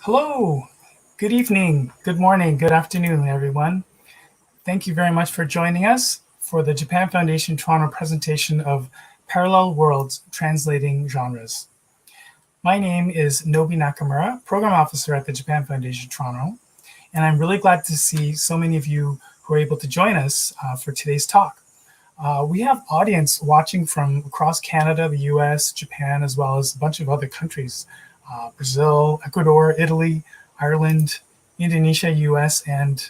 Hello, good evening, good morning, good afternoon, everyone. Thank you very much for joining us for the Japan Foundation Toronto presentation of Parallel Worlds Translating Genres. My name is Nobi Nakamura, Program Officer at the Japan Foundation Toronto, and I'm really glad to see so many of you who are able to join us for today's talk. We have audience watching from across Canada, the US, Japan, as well as a bunch of other countries. Brazil, Ecuador, Italy, Ireland, Indonesia, US, and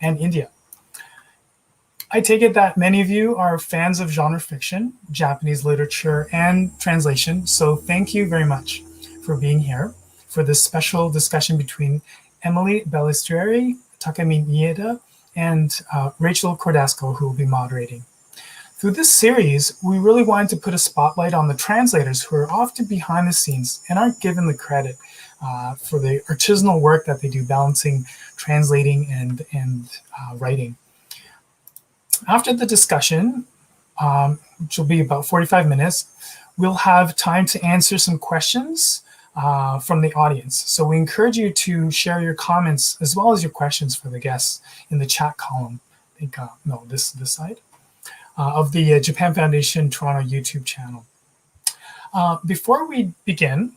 India. I take it that many of you are fans of genre fiction, Japanese literature, and translation, so thank you very much for being here for this special discussion between Emily Balistrieri, Takami Nieda, and Rachel Cordasco, who will be moderating. Through this series, we really wanted to put a spotlight on the translators who are often behind the scenes and aren't given the credit for the artisanal work that they do, balancing translating and writing. After the discussion, which will be about 45 minutes, we'll have time to answer some questions from the audience. So we encourage you to share your comments as well as your questions for the guests in the chat column. I think, no, this side. Of the Japan Foundation Toronto YouTube channel. Before we begin,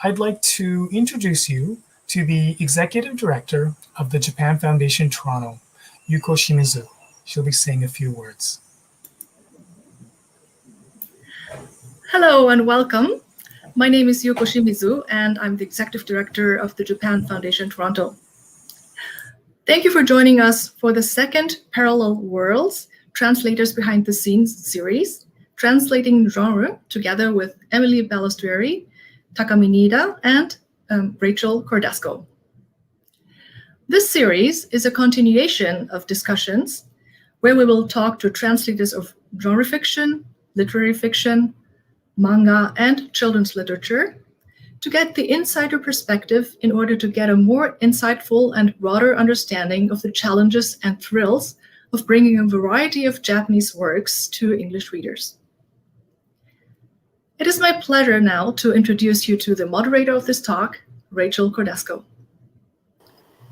I'd like to introduce you to the Executive Director of the Japan Foundation Toronto, Yuko Shimizu. She'll be saying a few words. Hello and welcome. My name is Yuko Shimizu and I'm the Executive Director of the Japan Foundation Toronto. Thank you for joining us for the second Parallel Worlds Translators Behind the Scenes series, Translating Genre, together with Emily Balistrieri, Takami Nieda, and Rachel Cordasco. This series is a continuation of discussions where we will talk to translators of genre fiction, literary fiction, manga, and children's literature to get the insider perspective in order to get a more insightful and broader understanding of the challenges and thrills of bringing a variety of Japanese works to English readers. It is my pleasure now to introduce you to the moderator of this talk, Rachel Cordasco.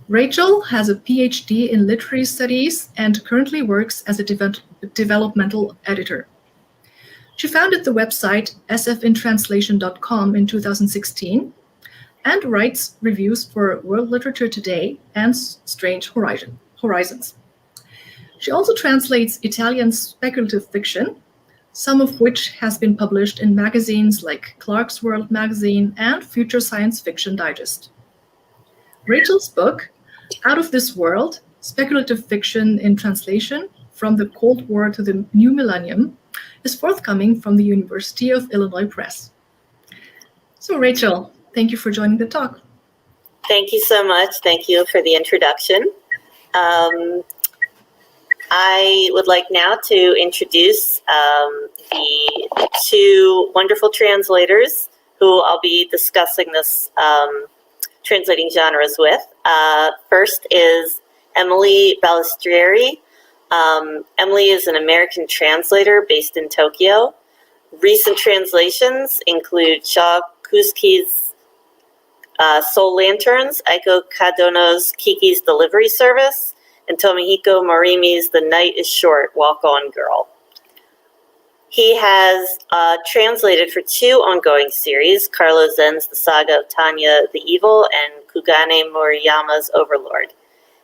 Rachel has a PhD in literary studies and currently works as a developmental editor. She founded the website sfintranslation.com in 2016 and writes reviews for World Literature Today and Strange Horizons. She also translates Italian speculative fiction, some of which has been published in magazines like Clark's World magazine and Future Science Fiction Digest. Rachel's book, Out of This World, Speculative Fiction in Translation from the Cold War to the New Millennium, is forthcoming from the University of Illinois Press. So Rachel, thank you for joining the talk. Thank you so much. Thank you for the introduction. I would like now to introduce the two wonderful translators who I'll be discussing this translating genres with. First is Emily Balistrieri. Emily is an American translator based in Tokyo. Recent translations include Shaw Kuski's Soul Lanterns, Aiko Kadono's Kiki's Delivery Service, and Tomohiko Morimi's The Night is Short, Walk On Girl. He has translated for two ongoing series, Carlo Zen's The Saga of Tanya the Evil and Kugane Moriyama's Overlord.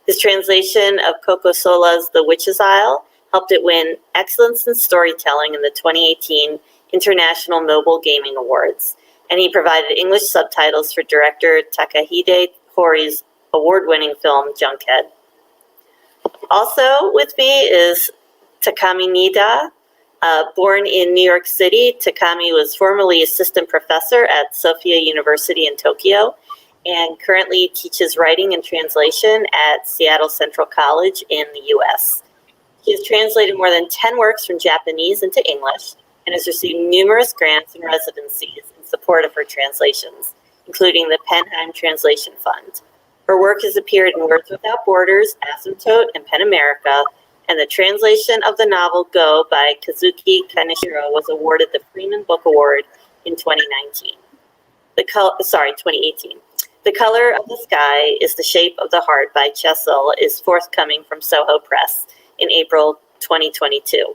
His translation of Coco Sola's The Witch's Isle helped it win Excellence in Storytelling in the 2018 International Mobile Gaming Awards, and he provided English subtitles for director Takahide Hori's award-winning film Junkhead. Also with me is Takami Nieda. Born in New York City, Takami was formerly assistant professor at Sophia University in Tokyo and currently teaches writing and translation at Seattle Central College in the US. He has translated more than 10 works from Japanese into English and has received numerous grants and residencies in support of her translations, including the Penheim Translation Fund. Her work has appeared in Words Without Borders, Asymptote, and PEN America, and the translation of the novel Go by Kazuki Kaneshiro was awarded the Freeman Book Award in 2018. The Color of the Sky is the Shape of the Heart by Chesil is forthcoming from Soho Press in April 2022.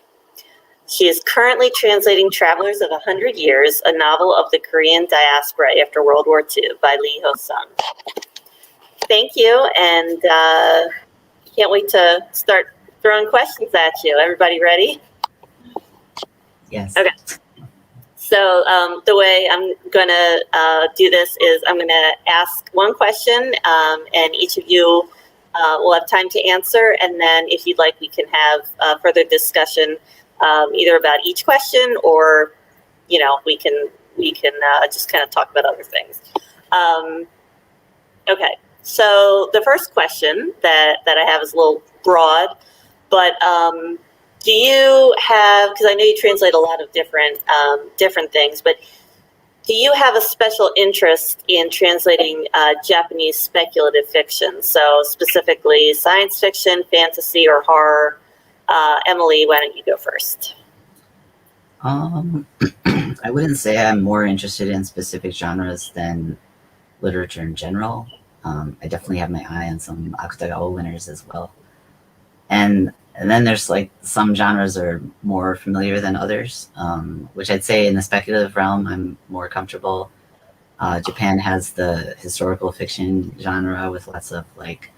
She is currently translating Travelers of 100 Years, a novel of the Korean diaspora after World War II by Lee Ho-sung. Thank you, and can't wait to start throwing questions at you. Everybody ready? Yes. Okay. So the way I'm going to do this is I'm going to ask one question, and each of you will have time to answer. And then if you'd like, we can have further discussion either about each question or, you know, we can just kind of talk about other things. Okay. So the first question that I have is a little broad, but do you have, because I know you translate a lot of different things, but do you have a special interest in translating Japanese speculative fiction? So specifically science fiction, fantasy, or horror? Emily, why don't you go first? I wouldn't say I'm more interested in specific genres than literature in general. I definitely have my eye on some Akutagawa winners as well. And then there's like some genres are more familiar than others, which I'd say in the speculative realm, I'm more comfortable. Japan has the historical fiction genre with lots of like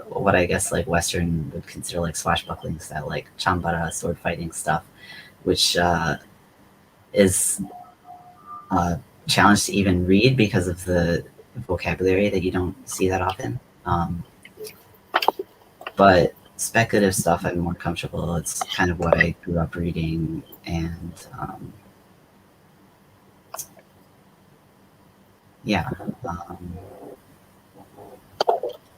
what I guess like Western would consider like swashbuckling style, like chambara, sword fighting stuff, which is a challenge to even read because of the vocabulary that you don't see that often. But speculative stuff I'm more comfortable. It's kind of what I grew up reading, and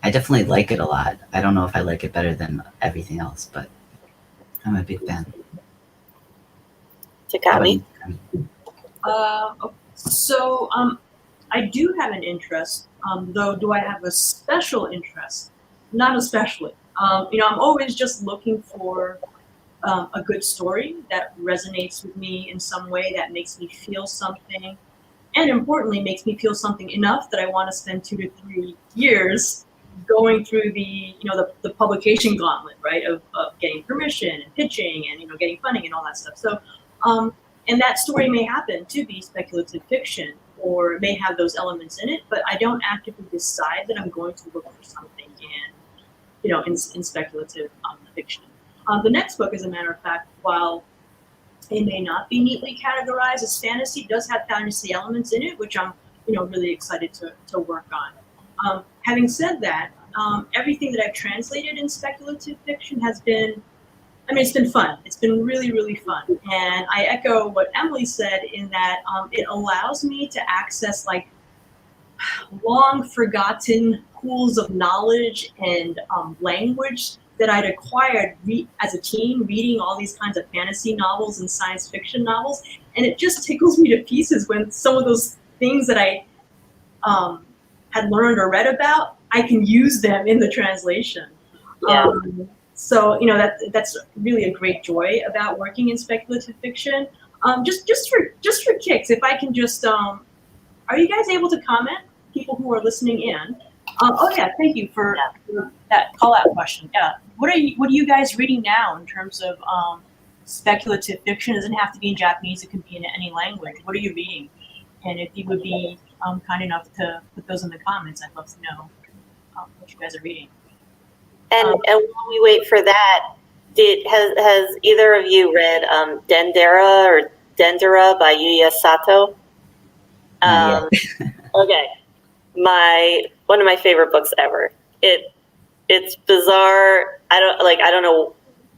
I definitely like it a lot. I don't know if I like it better than everything else, but I'm a big fan. Takami? So I do have an interest, though do I have a special interest? Not especially. You know, I'm always just looking for a good story that resonates with me in some way, that makes me feel something, and importantly, makes me feel something enough that I want to spend 2 to 3 years going through the publication gauntlet, right, of getting permission and pitching and, you know, getting funding and all that stuff. So, and that story may happen to be speculative fiction, or it may have those elements in it, but I don't actively decide that I'm going to look for something in speculative fiction. The next book, as a matter of fact, while it may not be neatly categorized as fantasy, does have fantasy elements in it, which I'm, really excited to work on. Having said that, everything that I've translated in speculative fiction has been, it's been fun. It's been really, really fun. And I echo what Emily said in that it allows me to access like long forgotten pools of knowledge and language that I'd acquired as a teen, reading all these kinds of fantasy novels and science fiction novels. And it just tickles me to pieces when some of those things that I had learned or read about, I can use them in the translation. Yeah. So, that's really a great joy about working in speculative fiction. Just for kicks, if I can just, are you guys able to comment? People who are listening in. Thank you for that call out question. Yeah, what are you guys reading now in terms of speculative fiction? It doesn't have to be in Japanese; it can be in any language. What are you reading? And if you would be kind enough to put those in the comments, I'd love to know what you guys are reading. And while we wait for that, has either of you read Dendera by Yuya Sato? Okay. One of my favorite books ever. It's bizarre. I don't know.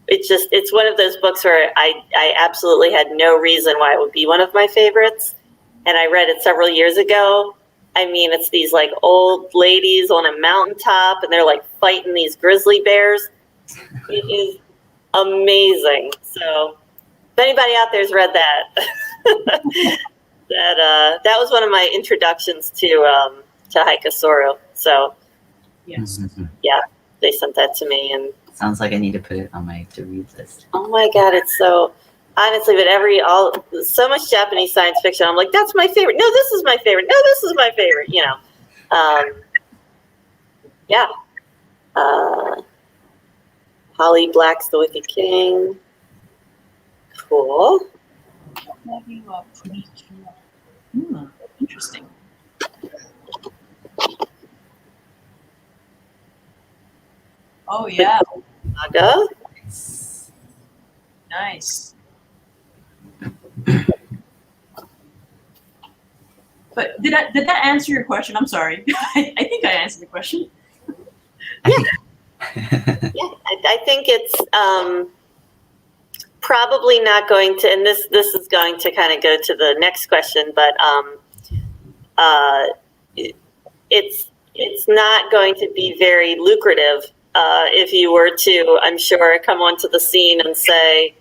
It's one of those books where I absolutely had no reason why it would be one of my favorites. And I read it several years ago. It's these like old ladies on a mountaintop and they're like fighting these grizzly bears. It is amazing. So if anybody out there's read that, that was one of my introductions to Haikasoro. So Yes. yeah, they sent that to me, and Sounds like I need to put it on my to-read list. oh my god, it's so honestly, but so much Japanese science fiction. I'm like, that's my favorite. No, this is my favorite. No, this is my favorite. Yeah. Holly Black's The Wicked King. Cool. Interesting. Oh yeah, Naga. nice. But did that answer your question? I'm sorry. I think I answered the question. Yeah. Yeah, I think it's probably not going to, and this is going to kind of go to the next question, but it's not going to be very lucrative if you were to, I'm sure, come onto the scene and say,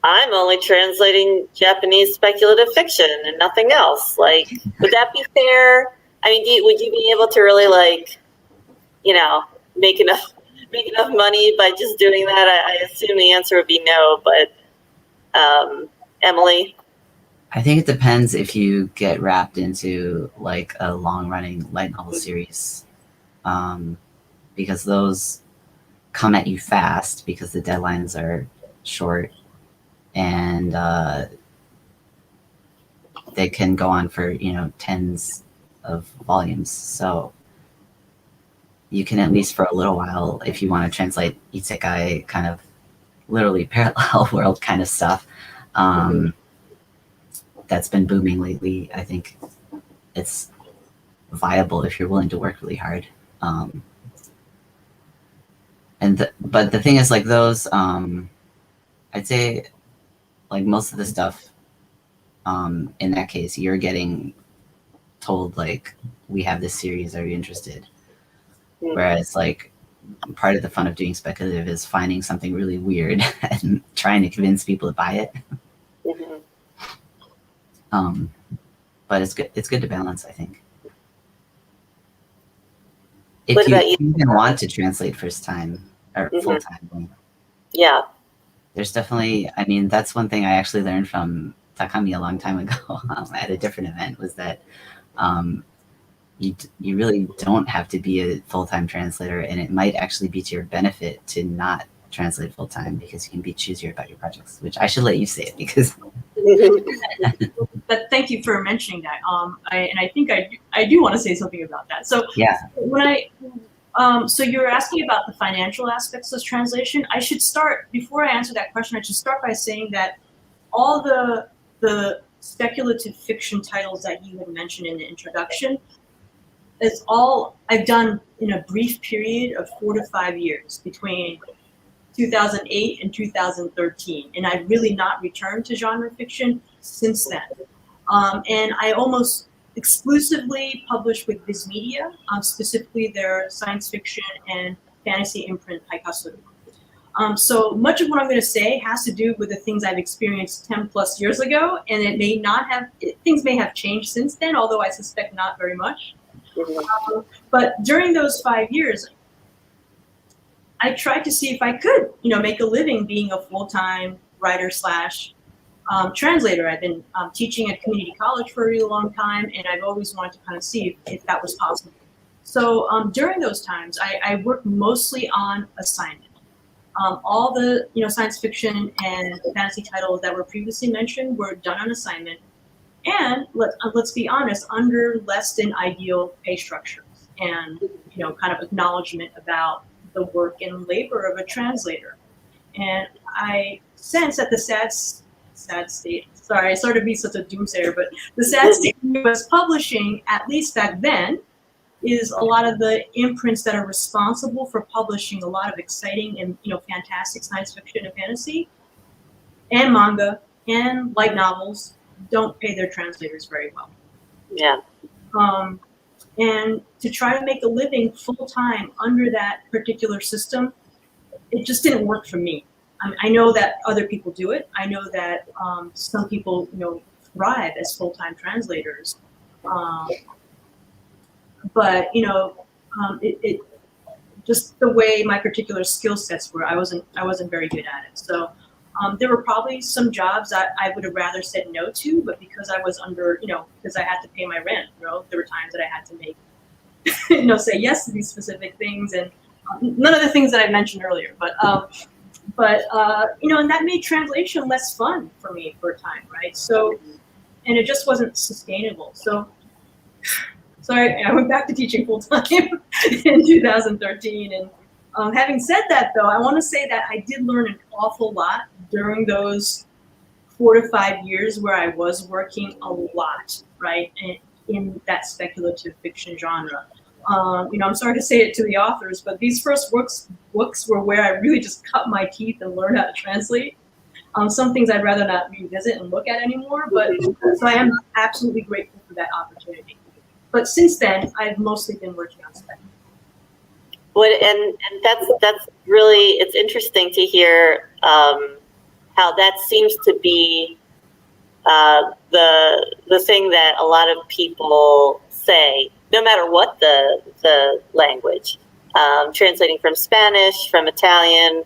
I'm only translating Japanese speculative fiction and nothing else. Like, would that be fair? I mean, would you be able to really, like, you know, make enough money by just doing that? I assume the answer would be no, but Emily? I think it depends if you get wrapped into like a long-running light novel series, because those come at you fast because the deadlines are short, and they can go on for, you know, tens of volumes. So you can, at least for a little while, if you want to translate isekai, kind of literally parallel world kind of stuff, that's been booming lately. I think it's viable if you're willing to work really hard. But the thing is, like, those, I'd say, like, most of the stuff, in that case, you're getting told, like, we have this series, are you interested? Whereas, like, part of the fun of doing speculative is finding something really weird and trying to convince people to buy it. But it's good to balance, I think. If you even want to translate first time or full time, yeah, there's definitely, I mean, that's one thing I actually learned from Takami a long time ago at a different event, was that you really don't have to be a full-time translator, and it might actually be to your benefit to not translate full-time, because you can be choosier about your projects, which I should let you say it, because But thank you for mentioning that. I think I do want to say something about that. So yeah, so you're asking about the financial aspects of translation. I should start, before I answer that question, I should start by saying that all the speculative fiction titles that you had mentioned in the introduction is all I've done in a brief period of 4 to 5 years, between 2008 and 2013, and I've really not returned to genre fiction since then. And I almost exclusively publish with Viz Media, specifically their science fiction and fantasy imprint Haikasuru. So much of what I'm going to say has to do with the things I've experienced 10 plus years ago, and it may not have, things may have changed since then, although I suspect not very much. But during those 5 years, I tried to see if I could, make a living being a full-time writer slash translator. I've been teaching at community college for a really long time, and I've always wanted to kind of see if that was possible. So during those times, I worked mostly on assignment. All the science fiction and fantasy titles that were previously mentioned were done on assignment, and let's be honest, under less than ideal pay structures, and kind of acknowledgement about the work and labor of a translator. And I sense that the sad state, sorry, I started to be such a doomsayer, but the sad state of US publishing, at least back then, is a lot of the imprints that are responsible for publishing a lot of exciting and fantastic science fiction and fantasy and manga and light novels don't pay their translators very well. Yeah. And to try to make a living full-time under that particular system, it just didn't work for me. I know that other people do it. I know that some people, thrive as full-time translators. But it just the way my particular skill sets were, I wasn't very good at it. So there were probably some jobs that I would have rather said no to, but because I was under, because I had to pay my rent, there were times that I had to make say yes to these specific things, and none of the things that I mentioned earlier. But and that made translation less fun for me for a time, right? So, and it just wasn't sustainable. So I went back to teaching full time in 2013. And having said that, though, I want to say that I did learn an awful lot during those 4 to 5 years where I was working a lot, right, in that speculative fiction genre. I'm sorry to say it to the authors, but these first books were where I really just cut my teeth and learned how to translate. Some things I'd rather not revisit and look at anymore, but so I am absolutely grateful for that opportunity. But since then, I've mostly been working on spec. And that's really, it's interesting to hear how that seems to be the thing that a lot of people say, no matter what the language, translating from Spanish, from Italian,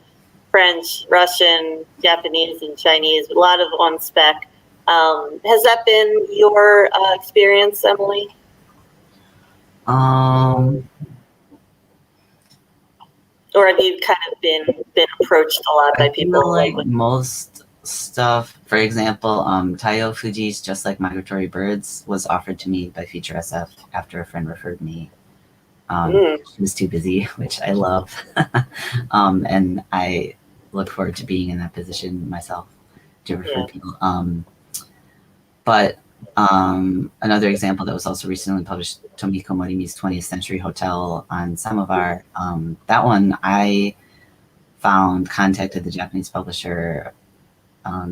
French, Russian, Japanese, and Chinese, a lot of on spec. Has that been your experience, Emily? Or have you kind of been approached a lot by people? I feel like most stuff, for example, Taiyo Fuji's Just Like Migratory Birds was offered to me by Feature SF after a friend referred me. She was too busy, which I love. And I look forward to being in that position myself to refer people. But another example that was also recently published, Tomiko Morimi's 20th Century Hotel on Samovar. That one I contacted the Japanese publisher,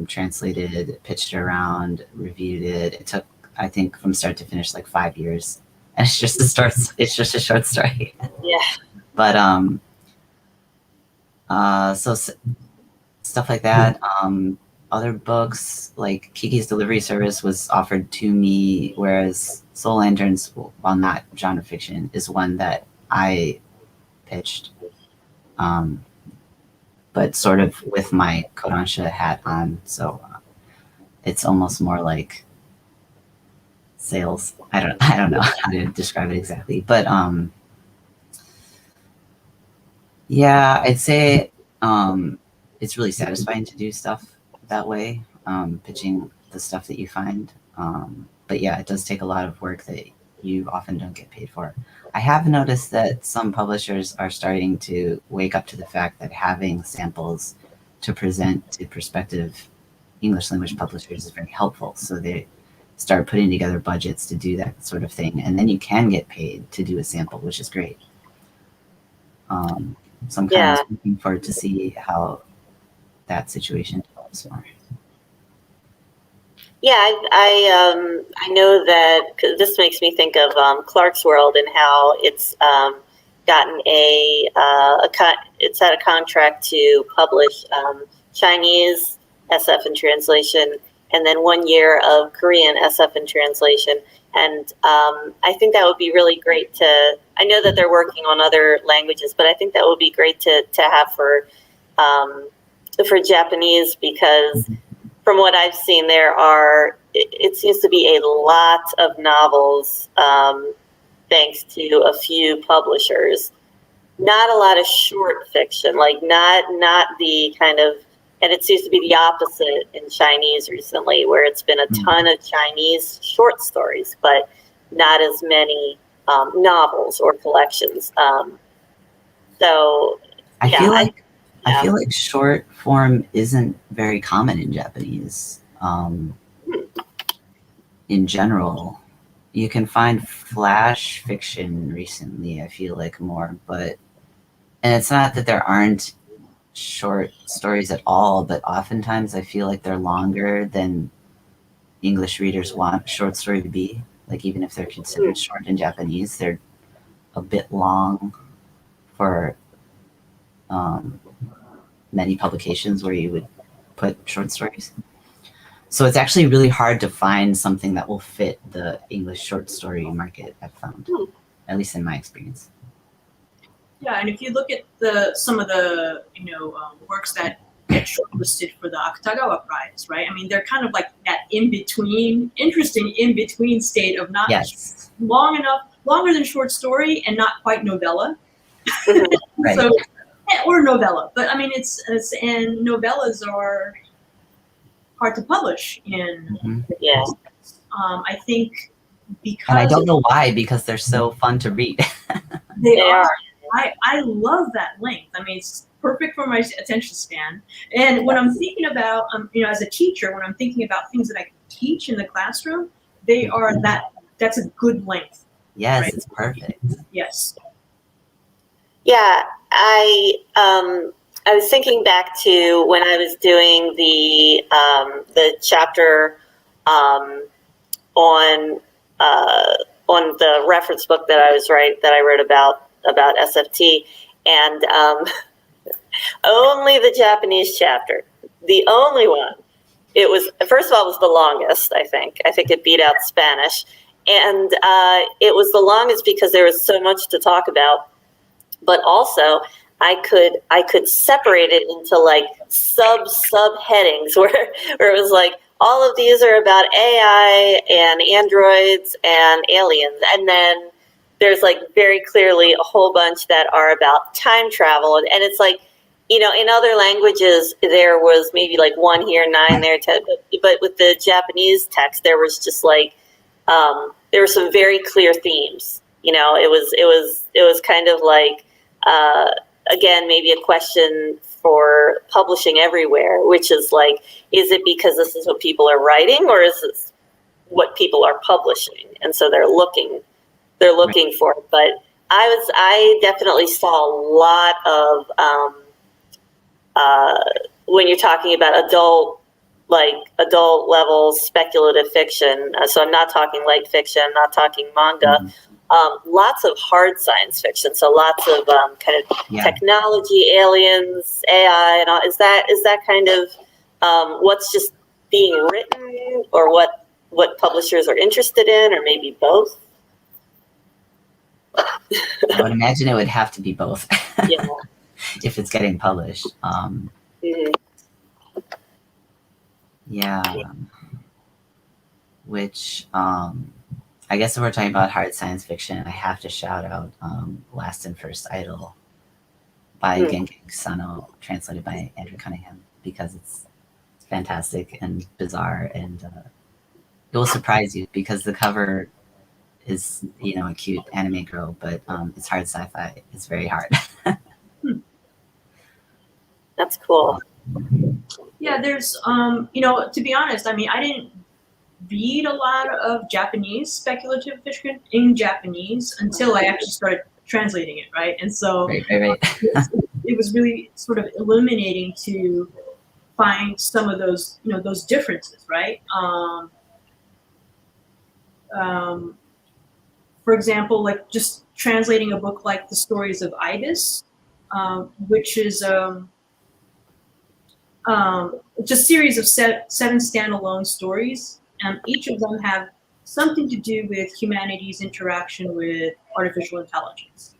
translated, pitched it around, reviewed it. It took, I think, from start to finish, like 5 years. And it's just a short story. Yeah. But so stuff like that. Other books like Kiki's Delivery Service was offered to me, whereas Soul Lanterns, while not genre fiction, is one that I pitched, but sort of with my Kodansha hat on. So it's almost more like sales. I don't know how to describe it exactly, but yeah, I'd say it's really satisfying to do stuff that way, pitching the stuff that you find. But yeah, it does take a lot of work that you often don't get paid for. I have noticed that some publishers are starting to wake up to the fact that having samples to present to prospective English language publishers is very helpful. So they start putting together budgets to do that sort of thing. And then you can get paid to do a sample, which is great. So I'm kind of looking forward to see how that situation develops more. Yeah, I know that, 'cause this makes me think of Clark's World and how it's gotten it's had a contract to publish Chinese SF in translation, and then 1 year of Korean SF in translation. And I think that would be really great to, I know that they're working on other languages, but I think that would be great to have for Japanese, because from what I've seen, it seems to be a lot of novels, thanks to a few publishers. Not a lot of short fiction, like not the kind of, and it seems to be the opposite in Chinese recently, where it's been a ton of Chinese short stories, but not as many novels or collections. So I feel like short form isn't very common in Japanese. In general, you can find flash fiction recently, I feel like, more, and it's not that there aren't short stories at all, but oftentimes I feel like they're longer than English readers want short story to be. Like, even if they're considered short in Japanese, they're a bit long for many publications where you would put short stories. So it's actually really hard to find something that will fit the English short story market, I've found, at least in my experience. Yeah, and if you look at some of the works that get shortlisted for the Akutagawa Prize, right? I mean, they're kind of like that interesting in between state of not long enough longer than short story and not quite novella. Right. So, or novella, but I mean, it's and novellas are hard to publish in. Yeah. I think because And I don't know why, because they're so fun to read. they They are. are. I love that length. I mean, it's perfect for my attention span. And when I'm thinking about, as a teacher, when I'm thinking about things that I can teach in the classroom, they are that's a good length. Yes, Right. it's perfect. Yes. Yeah, I was thinking back to when I was doing the chapter on the reference book that I wrote about SFT, and only the Japanese chapter, the only one. It was, first of all, it was the longest. I think it beat out Spanish, and it was the longest because there was so much to talk about. But also, I could separate it into like subheadings where it was like, all of these are about AI and androids and aliens, and then there's like very clearly a whole bunch that are about time travel, and it's like, in other languages there was maybe like 1 here, 9 there, 10, but with the Japanese text there was just like there were some very clear themes. It was kind of like, again, maybe a question for publishing everywhere, which is like, is it because this is what people are writing, or is this what people are publishing? And so they're looking for it. But I definitely saw a lot of when you're talking about adult level speculative fiction. So I'm not talking light fiction, I'm not talking manga. Lots of hard science fiction, so lots of kind of technology, aliens, AI, and all. Is that kind of what's just being written, or what publishers are interested in, or maybe both? I would imagine it would have to be both. Yeah. If it's getting published. Yeah. Which, I guess if we're talking about hard science fiction, I have to shout out Last and First Idol by Genki Kusano, translated by Andrew Cunningham, because it's fantastic and bizarre, and it will surprise you because the cover is, a cute anime girl, but it's hard sci-fi. It's very hard. That's cool. Yeah, there's, to be honest, I mean, I didn't read a lot of Japanese speculative fiction in Japanese until I actually started translating it, right? And so Right. it was really sort of illuminating to find some of those, those differences, right? For example, like just translating a book like The Stories of Ibis, which is it's a series of seven standalone stories, and each of them have something to do with humanity's interaction with artificial intelligence.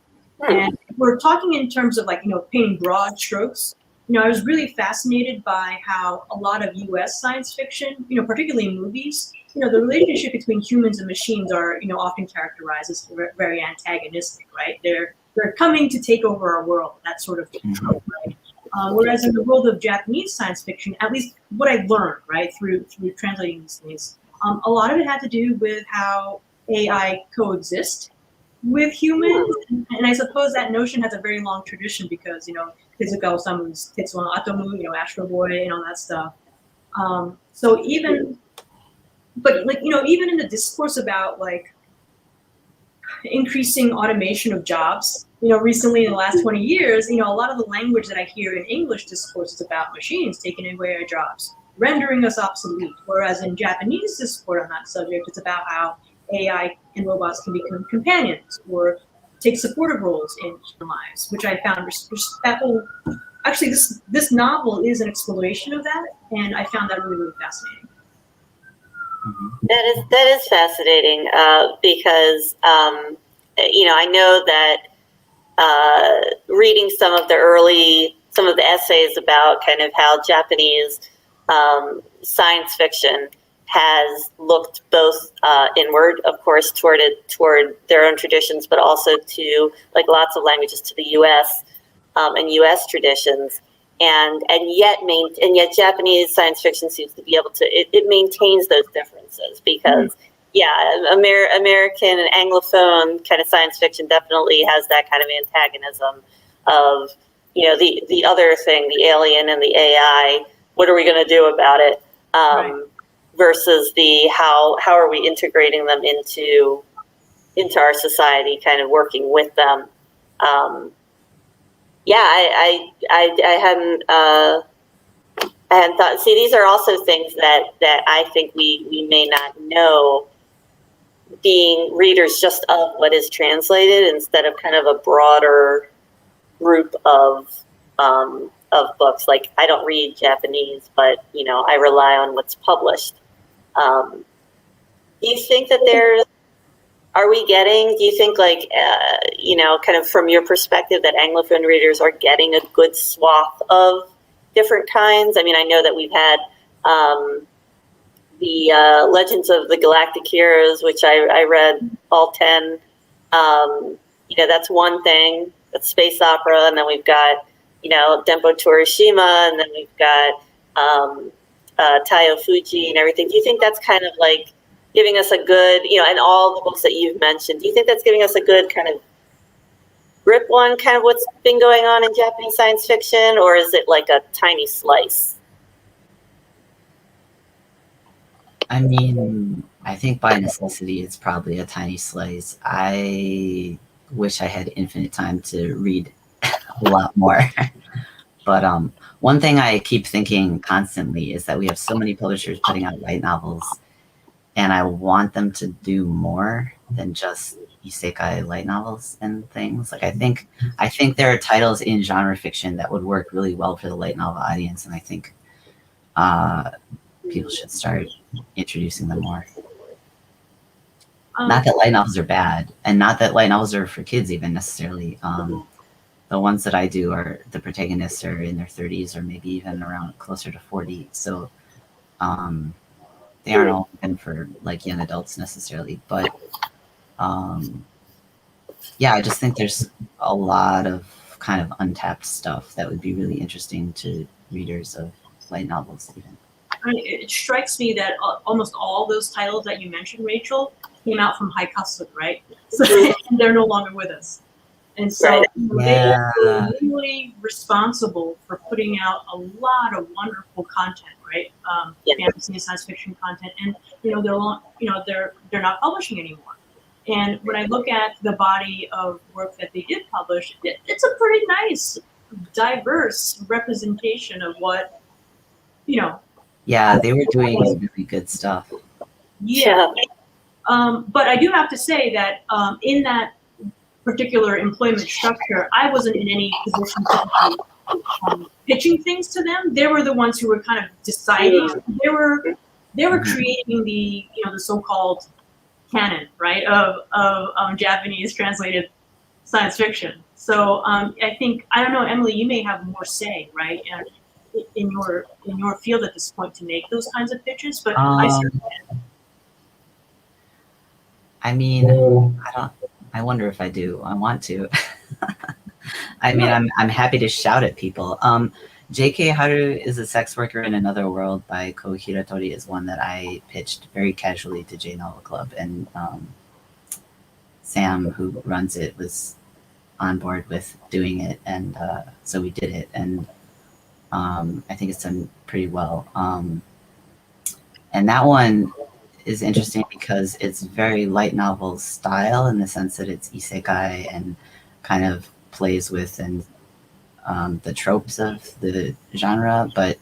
And we're talking in terms of painting broad strokes. I was really fascinated by how a lot of U.S. science fiction, particularly in movies, the relationship between humans and machines are, often characterized as very antagonistic, right? They're coming to take over our world, that sort of trope, right? Whereas in the world of Japanese science fiction, at least what I learned, right, through translating these things, a lot of it had to do with how AI coexist with humans, and I suppose that notion has a very long tradition because Tezuka Osamu's Tetsuo no Atomu, Astro Boy, and all that stuff. So even in the discourse about increasing automation of jobs, recently in the last 20 years, a lot of the language that I hear in English discourse is about machines taking away our jobs, rendering us obsolete. Whereas in Japanese discourse on that subject, it's about how AI and robots can become companions or take supportive roles in human lives, which I found actually this novel is an exploration of that, and I found that really, really fascinating. That is fascinating because I know that reading some of the essays about kind of how Japanese science fiction has looked both inward, of course, toward their own traditions, but also to, like lots of languages, to the U.S. And U.S. traditions, and yet Japanese science fiction seems to be able to it maintains those differences because American and Anglophone kind of science fiction definitely has that kind of antagonism of the other thing, the alien and the AI. What are we going to do about it? Versus the how are we integrating them into our society, kind of working with them. I hadn't thought. See, these are also things that I think we may not know, being readers just of what is translated instead of kind of a broader group of books. Like, I don't read Japanese, but I rely on what's published. Do you think that do you think, like, kind of from your perspective, that Anglophone readers are getting a good swath of different kinds? I mean, I know that we've had the Legends of the Galactic Heroes, which I read all 10. That's one thing. That's space opera. And then we've got, Dempo Torishima, and then we've got Taiyo Fuji and everything. Do you think that's kind of like giving us a good, and all the books that you've mentioned, do you think that's giving us a good kind of grip on kind of what's been going on in Japanese science fiction, or is it like a tiny slice? I mean, I think by necessity, it's probably a tiny slice. I wish I had infinite time to read a lot more. But one thing I keep thinking constantly is that we have so many publishers putting out light novels, and I want them to do more than just isekai light novels and things. Like, I think there are titles in genre fiction that would work really well for the light novel audience, and I think people should start introducing them more. Not that light novels are bad, and not that light novels are for kids even necessarily. The ones that I do are, the protagonists are in their 30s or maybe even around closer to 40. So they aren't all meant for like young adults necessarily. But I just think there's a lot of kind of untapped stuff that would be really interesting to readers of light novels even. It strikes me that almost all those titles that you mentioned, Rachel, came out from Haikatsu, right? So and they're no longer with us. And so they're really responsible for putting out a lot of wonderful content, right? Fantasy and science fiction content, and they're not publishing anymore. And when I look at the body of work that they did publish, it's a pretty nice, diverse representation of what Yeah, they were doing really good stuff. Yeah. But I do have to say that in that particular employment structure, I wasn't in any position to be pitching things to them. They were the ones who were kind of deciding. They were creating the the so-called canon, right, of Japanese translated science fiction. So I think, I don't know, Emily, you may have more say, right, in your field at this point to make those kinds of pitches, but I mean, I wonder if I do. I want to. I mean, I'm happy to shout at people. J.K. Haru is a Sex Worker in Another World by Ko Hiratori is one that I pitched very casually to J Novel Club, and Sam, who runs it, was on board with doing it, and so we did it, and I think it's done pretty well. And that one is interesting because it's very light novel style in the sense that it's isekai and kind of plays with and the tropes of the genre, but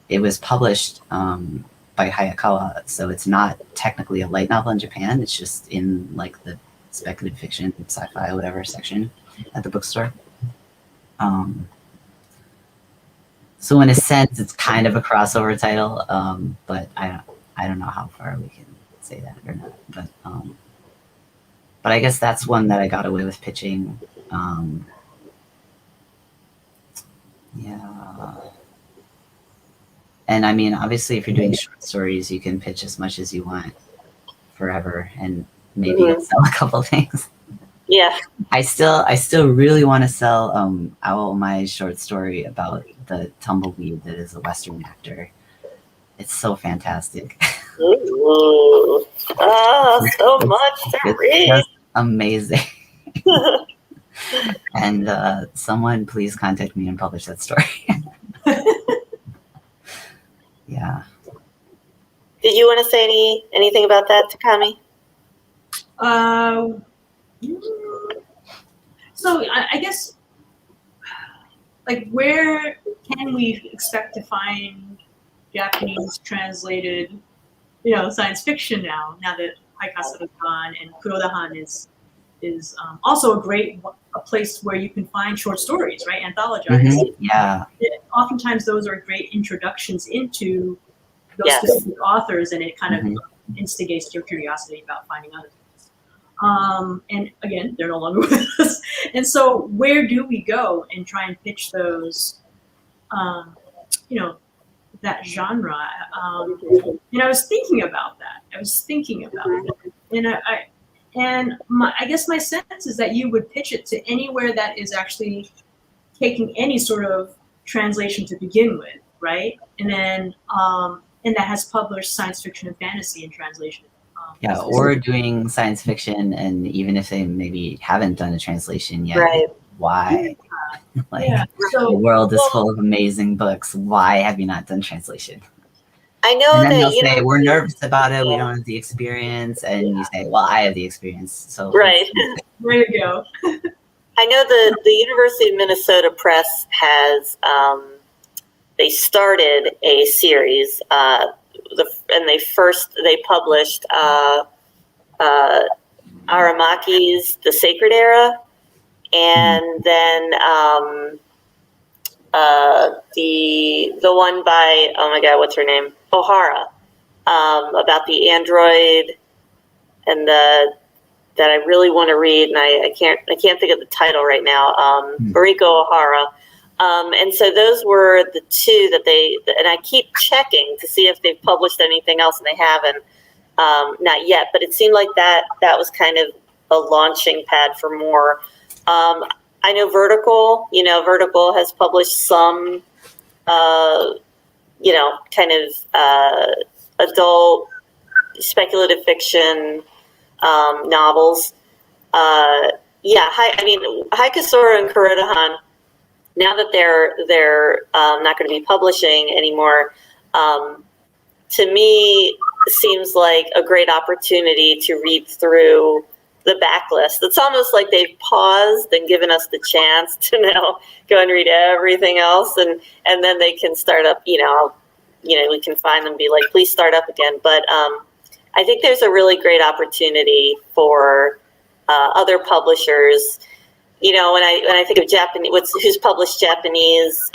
it was published by Hayakawa, so it's not technically a light novel in Japan. It's just in like the speculative fiction, sci-fi, whatever section at the bookstore. So in a sense, it's kind of a crossover title, but I don't know how far we can say that or not. But I guess that's one that I got away with pitching. And I mean, obviously, if you're doing short stories, you can pitch as much as you want forever, and maybe you'll sell a couple things. Yeah. I still really want to sell my short story about the tumbleweed that is a Western actor. It's so fantastic. Ooh. So much to read. Just amazing. And someone please contact me and publish that story. Yeah. Did you want to say anything about that, Takami? So I guess, like, where can we expect to find Japanese translated, science fiction now that Haikasa is gone, and Kurodahan is also a place where you can find short stories, right? Anthologized. Yeah. Oftentimes those are great introductions into those specific authors, and it kind of instigates your curiosity about finding other things. And again, they're no longer with us. And so where do we go and try and pitch those, that genre? And I was thinking about that. And I guess my sense is that you would pitch it to anywhere that is actually taking any sort of translation to begin with, right? And then and that has published science fiction and fantasy in translation. Yeah, or doing science fiction, and even if they maybe haven't done a translation yet, Right. Why? So, the world is full of amazing books. Why have you not done translation? I know And then that they'll say, we're nervous about it. We don't have the experience. And you say, well, I have the experience. So right. There you go. I know the University of Minnesota Press has they started a series, and they published Aramaki's The Sacred Era, and then the one by, oh my God, what's her name? O'Hara, about the android and that I really want to read, and I can't think of the title right now. Mariko O'Hara. And so those were the two that and I keep checking to see if they've published anything else, and they haven't, not yet, but it seemed like that was kind of a launching pad for more. I know Vertical has published some, kind of adult speculative fiction novels. Haikasora and Kurodahan, now that they're not going to be publishing anymore, to me seems like a great opportunity to read through the backlist. It's almost like they've paused and given us the chance to now go and read everything else, and then they can start up. We can find them, be like, please start up again. But I think there's a really great opportunity for other publishers. When I think of Japanese, who's published Japanese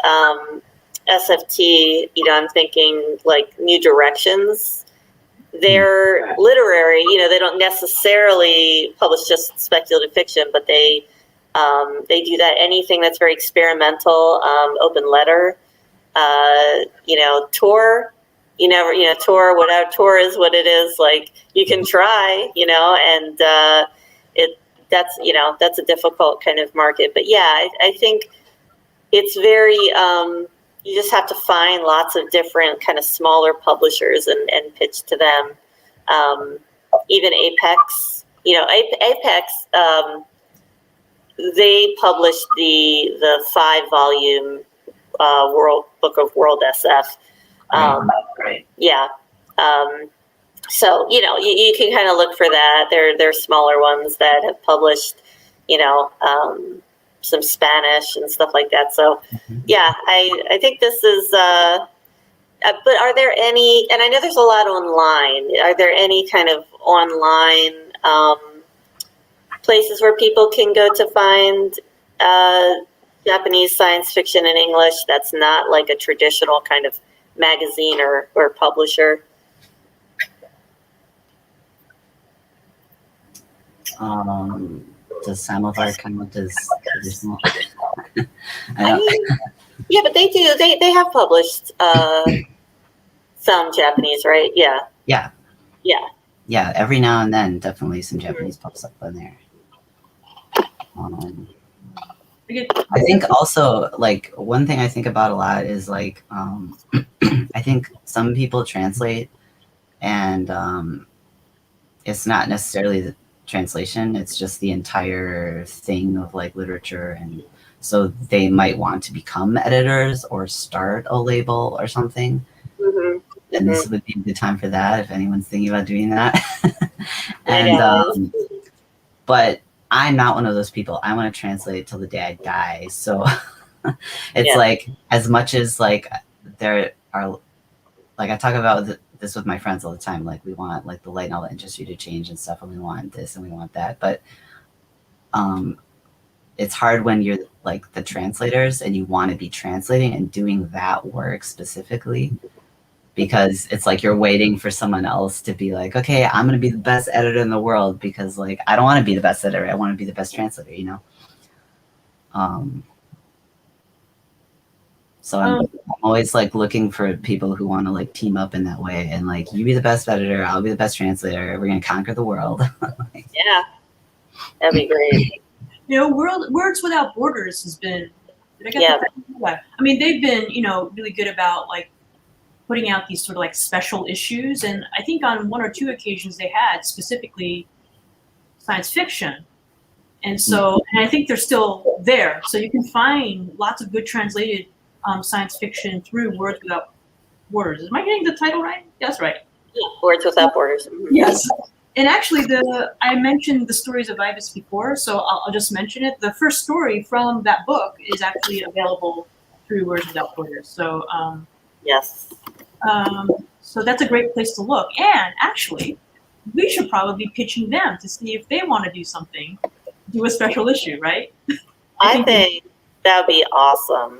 SFT, I'm thinking like New Directions. They're literary, they don't necessarily publish just speculative fiction, but they do that. Anything that's very experimental, Open Letter, Tor, Tor, whatever Tor is, what it is, like you can try, and that's a difficult kind of market. But yeah, I think it's very, you just have to find lots of different kind of smaller publishers and pitch to them. Even Apex, Apex, they published the 5-volume World Book of World SF. Right. Yeah. So, you can kind of look for that. There are smaller ones that have published, some Spanish and stuff like that. So, yeah, I think this is, but are there any, and I know there's a lot online, are there any kind of online places where people can go to find Japanese science fiction in English that's not like a traditional kind of magazine or publisher? Does Samovar count as traditional? Yeah, but they do. They have published some Japanese, right? Yeah. Yeah. Yeah. Yeah, every now and then, definitely some Japanese pops up in there. I think also, like, one thing I think about a lot is, like, I think some people translate and it's not necessarily the translation, it's just the entire thing of, like, literature. And so they might want to become editors or start a label or something. Mm-hmm. And this would be a good time for that if anyone's thinking about doing that. And but I'm not one of those people. I want to translate till the day I die. So it's like, as much as, like, there are, like, I talk about this with my friends all the time. Like, we want, like, the light novel industry to change and stuff, and we want this and we want that. But it's hard when you're, like, the translators and you want to be translating and doing that work specifically, because it's like you're waiting for someone else to be like, okay, I'm going to be the best editor in the world, because, like, I don't want to be the best editor. I want to be the best translator, you know? So I'm always, like, looking for people who want to, like, team up in that way. And, like, you be the best editor, I'll be the best translator. We're going to conquer the world. Yeah. That'd be great. You know, Words Without Borders has been, I mean, they've been, you know, really good about, like, putting out these sort of, like, special issues. And I think on one or two occasions they had specifically science fiction. And so, and I think they're still there. So you can find lots of good translated science fiction through Words Without Borders. Am I getting the title right? That's right. Yeah. Words Without Borders. Yes. And actually, I mentioned the stories of Ibis before, so I'll just mention it. The first story from that book is actually available through Words Without Borders. So yes. So that's a great place to look. And actually, we should probably be pitching them to see if they want to do something, do a special issue, right? I think that would be awesome.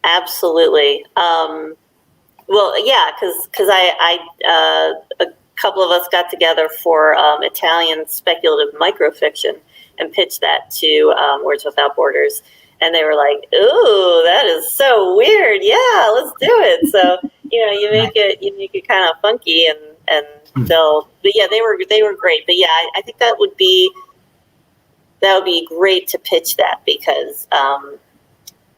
Absolutely. Well, yeah, because a couple of us got together for Italian speculative microfiction and pitched that to Words Without Borders. And they were like, "Ooh, that is so weird. Yeah, let's do it." So, you know, you make it kind of funky, and they'll. But yeah, they were great. But yeah, I think that would be great to pitch that, because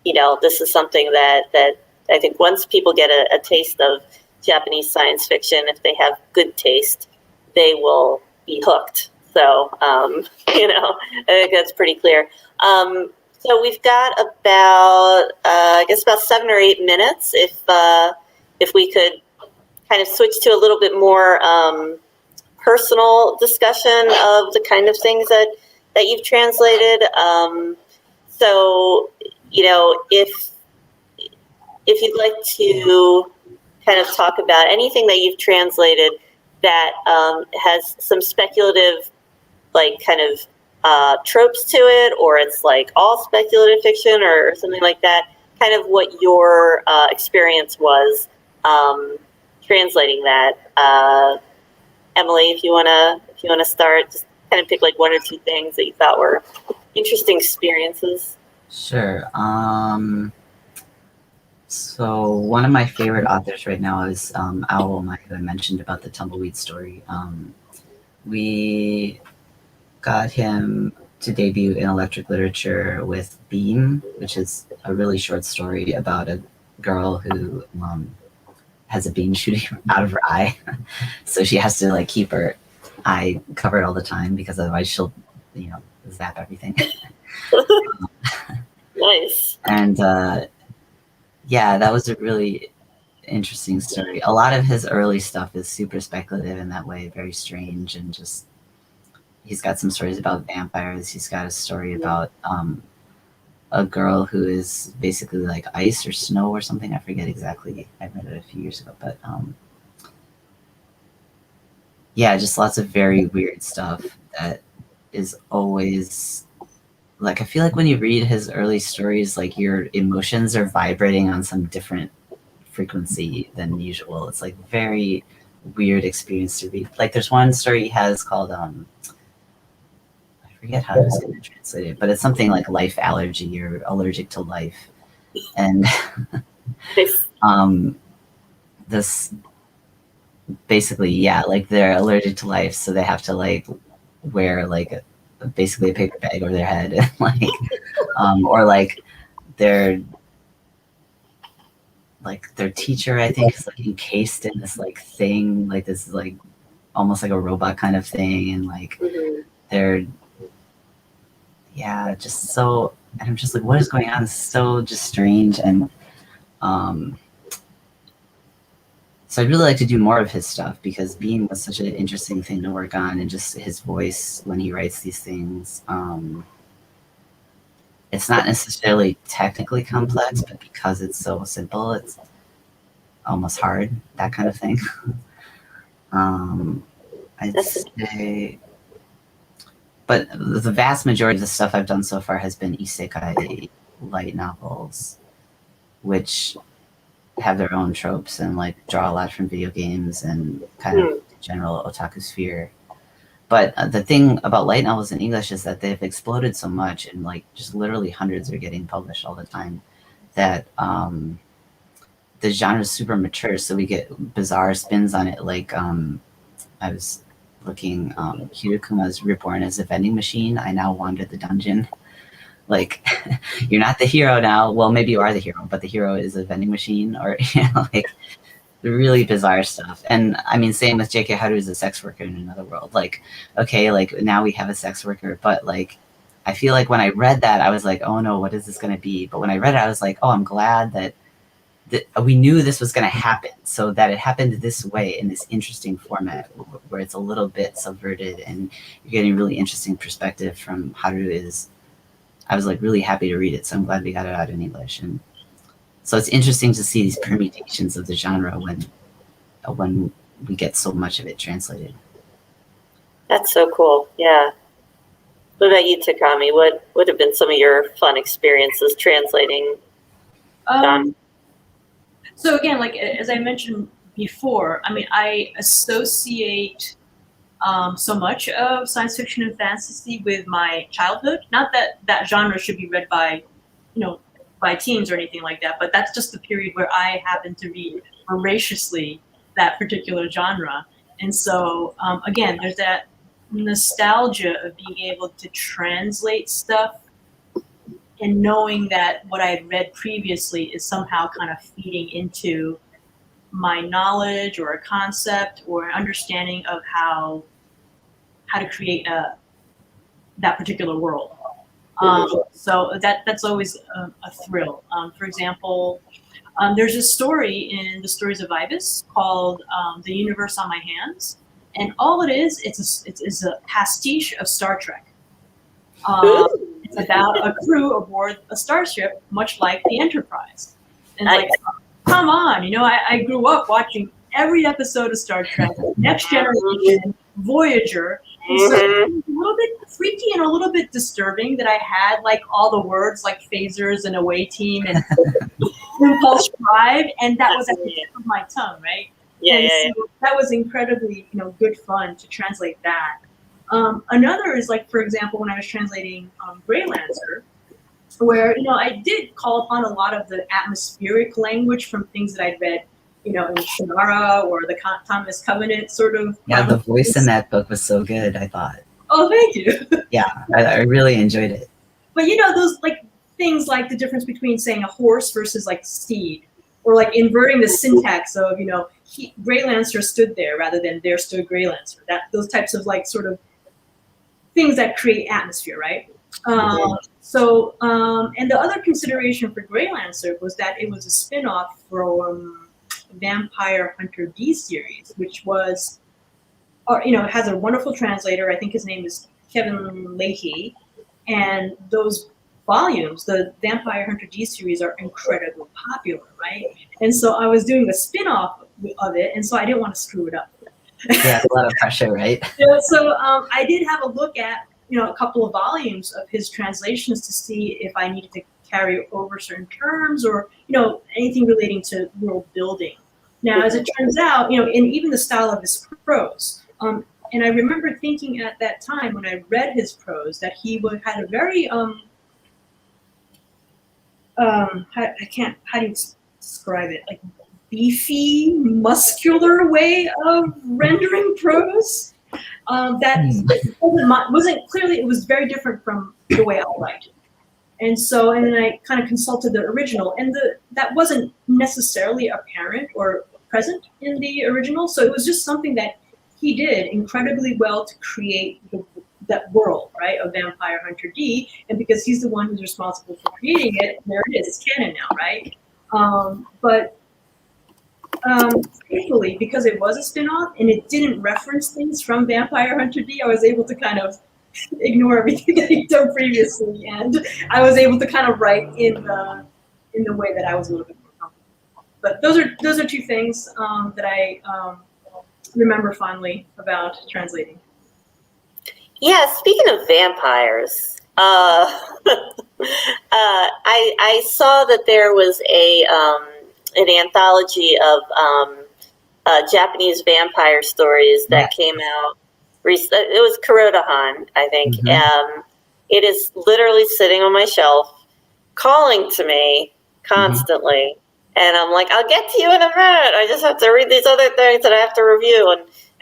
you know, this is something that I think once people get a taste of Japanese science fiction, if they have good taste, they will be hooked. So, you know, I think that's pretty clear. So we've got about, I guess about 7 or 8 minutes. If we could kind of switch to a little bit more personal discussion of the kind of things that you've translated. So, you know, if you'd like to kind of talk about anything that you've translated that has some speculative, like, kind of tropes to it, or it's like all speculative fiction or something like that, kind of what your experience was translating that. Emily, if you wanna start, just kind of pick like 1 or 2 things that you thought were interesting experiences. Sure. So one of my favorite authors right now is Owl Mike, who I mentioned about the tumbleweed story. We got him to debut in Electric Literature with Beam, which is a really short story about a girl who has a beam shooting out of her eye. So she has to, like, keep her eye covered all the time, because otherwise she'll, you know, zap everything. Nice. And yeah, that was a really interesting story. A lot of his early stuff is super speculative in that way, very strange, and just, he's got some stories about vampires. He's got a story about a girl who is basically like ice or snow or something. I forget exactly. I read it a few years ago, but yeah, just lots of very weird stuff that is always, like, I feel like when you read his early stories, like, your emotions are vibrating on some different frequency than usual. It's like very weird experience to read. Like, there's one story he has called I forget how I was going to translate it, but it's something like life allergy. You're allergic to life, and this basically, yeah, like they're allergic to life, so they have to like wear like basically a paper bag over their head, and like, or like their teacher, I think, is like encased in this like thing, like this like almost like a robot kind of thing, and like they're just so, and I'm just like, what is going on? It's so just strange. And so I'd really like to do more of his stuff, because Bean was such an interesting thing to work on, and just his voice when he writes these things. It's not necessarily technically complex, but because it's so simple, it's almost hard, that kind of thing. I'd say, but the vast majority of the stuff I've done so far has been isekai light novels, which have their own tropes and like draw a lot from video games and kind of general otaku sphere. But the thing about light novels in English is that they've exploded so much, and like just literally hundreds are getting published all the time, that the genre is super mature. So we get bizarre spins on it. Like I was looking, Hirokuma's Reborn as a vending machine. I now wander the dungeon. Like, you're not the hero now. Well, maybe you are the hero, but the hero is a vending machine, or like really bizarre stuff. And I mean, same with J.K. Haru's a sex worker in another world. Like, okay, like now we have a sex worker, but like, I feel like when I read that, I was like, oh no, what is this going to be? But when I read it, I was like, oh, I'm glad that we knew this was going to happen, so that it happened this way in this interesting format where it's a little bit subverted, and you're getting really interesting perspective from Haru. I was like really happy to read it, so I'm glad we got it out in English. And so it's interesting to see these permutations of the genre when we get so much of it translated. That's so cool. Yeah. What about you, Takami? What would have been some of your fun experiences translating? So again, like as I mentioned before, I mean, I associate so much of science fiction and fantasy with my childhood. Not that that genre should be read by, by teens or anything like that, but that's just the period where I happened to read voraciously that particular genre. And so again, there's that nostalgia of being able to translate stuff and knowing that what I had read previously is somehow kind of feeding into my knowledge or a concept or an understanding of how to create that particular world. So that's always a thrill. For example, there's a story in the Stories of Ibis called "The Universe on My Hands," and all it is, it's a pastiche of Star Trek. It's about a crew aboard a starship, much like the Enterprise. And like, come on, I grew up watching every episode of Star Trek, Next Generation, Voyager. And so it was a little bit freaky and a little bit disturbing that I had like all the words like phasers and away team and impulse drive, and that was at the tip of my tongue, right? So that was incredibly, good fun to translate that. Another is like, for example, when I was translating Greylancer, where, I did call upon a lot of the atmospheric language from things that I'd read, in Shannara or the Thomas Covenant sort of. Yeah, the voice in that book was so good, I thought. Oh, thank you. Yeah, I really enjoyed it. But, those like things like the difference between saying a horse versus like steed, or like inverting the syntax of, Greylancer stood there rather than there stood Greylancer. Those types of like sort of things that create atmosphere, right? So, and the other consideration for Greylancer was that it was a spin-off from Vampire Hunter D series, which was, has a wonderful translator. I think his name is Kevin Leahy. And those volumes, the Vampire Hunter D series, are incredibly popular, right? And so I was doing a spin-off of it, and so I didn't want to screw it up. Yeah, a lot of pressure, right? So I did have a look at, a couple of volumes of his translations to see if I needed to carry over certain terms or, anything relating to world building. Now, as it turns out, and even the style of his prose, and I remember thinking at that time when I read his prose that he had a very, how do you describe it? Like beefy, muscular way of rendering prose. That wasn't clearly, it was very different from the way I write. And then I kind of consulted the original, and that wasn't necessarily apparent or present in the original. So it was just something that he did incredibly well to create that world, right, of Vampire Hunter D. And because he's the one who's responsible for creating it, there it is, it's canon now, right? Thankfully, because it was a spin-off and it didn't reference things from Vampire Hunter D, I was able to kind of ignore everything that he'd done previously, and I was able to kind of write in the way that I was a little bit more comfortable. But those are two things that I remember fondly about translating. Yeah, speaking of vampires, I saw that there was an anthology of Japanese vampire stories that came out. It was Kurodahan, I think. Mm-hmm. It is literally sitting on my shelf, calling to me constantly, and I'm like, I'll get to you in a minute. I just have to read these other things that I have to review,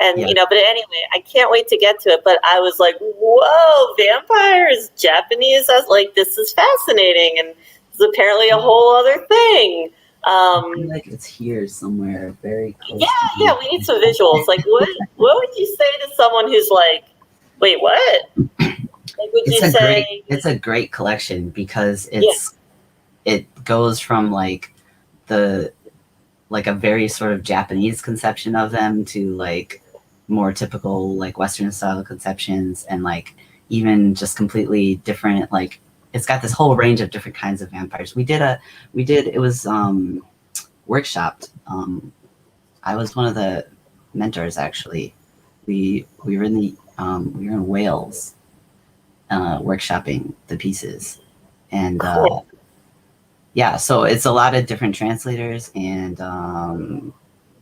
and you know. But anyway, I can't wait to get to it. But I was like, whoa, vampires, Japanese! I was like, this is fascinating, and it's apparently a whole other thing. I feel like it's here somewhere, very close. Yeah, we need some visuals. Like, what would you say to someone who's like, wait, what? Like, would you say it's a great collection because it goes from like a very sort of Japanese conception of them to like more typical like Western style conceptions, and like even just completely different, like it's got this whole range of different kinds of vampires. It was workshopped. I was one of the mentors actually. We were in Wales workshopping the pieces, and cool. So it's a lot of different translators and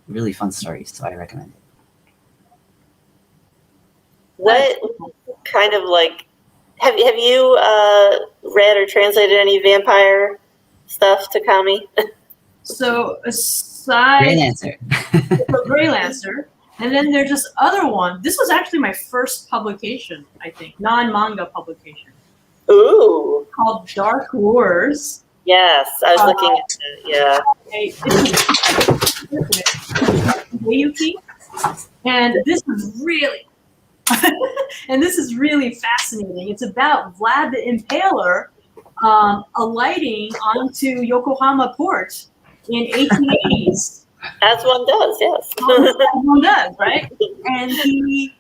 really fun stories, so I recommend it. What kind of like have you read or translated any vampire stuff, Takami? So aside Greylancer. Greylancer, and then there's this other one. This was actually my first publication, I think, non-manga publication. Ooh. Called Dark Wars. Yes, I was looking at it, Yuki. And this is really fascinating. It's about Vlad the Impaler alighting onto Yokohama port in 1880s. As one does, yes. As one does, right? And he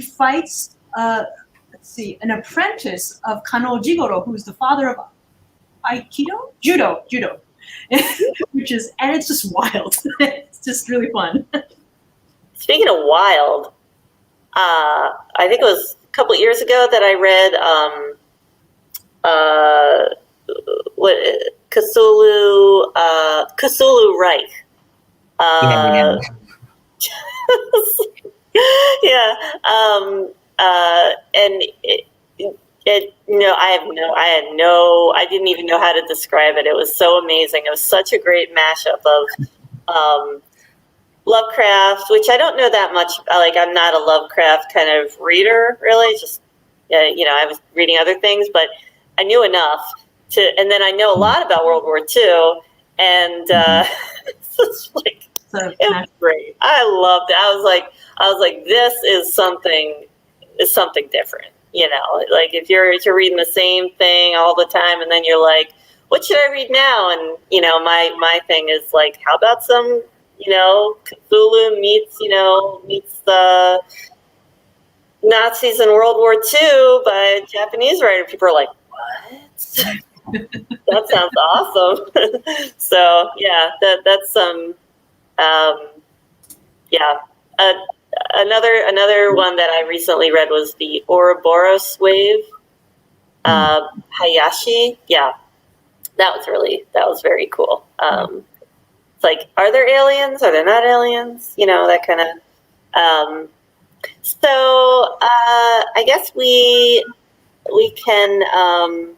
fights an apprentice of Kano Jigoro, who's the father of Aikido? Judo. And it's just wild. It's just really fun. Speaking of wild, I think it was a couple of years ago that I read Cthulhu Reich. And I didn't even know how to describe it. It was so amazing. It was such a great mashup of Lovecraft, which I don't know that much. Like, I'm not a Lovecraft kind of reader, really. Just, I was reading other things, but I knew enough and then I know a lot about World War II, and it's like, it was great. I loved it. I was like, this is something different. Like if you're reading the same thing all the time, and then you're like, what should I read now? And my thing is like, how about some Cthulhu meets the Nazis in World War II by a Japanese writer. People are like, what? That sounds awesome. So yeah, that's some Another one that I recently read was the Ouroboros wave, Hayashi. Yeah, that was very cool. It's like, are there aliens? Are there not aliens? That kind of. So I guess we can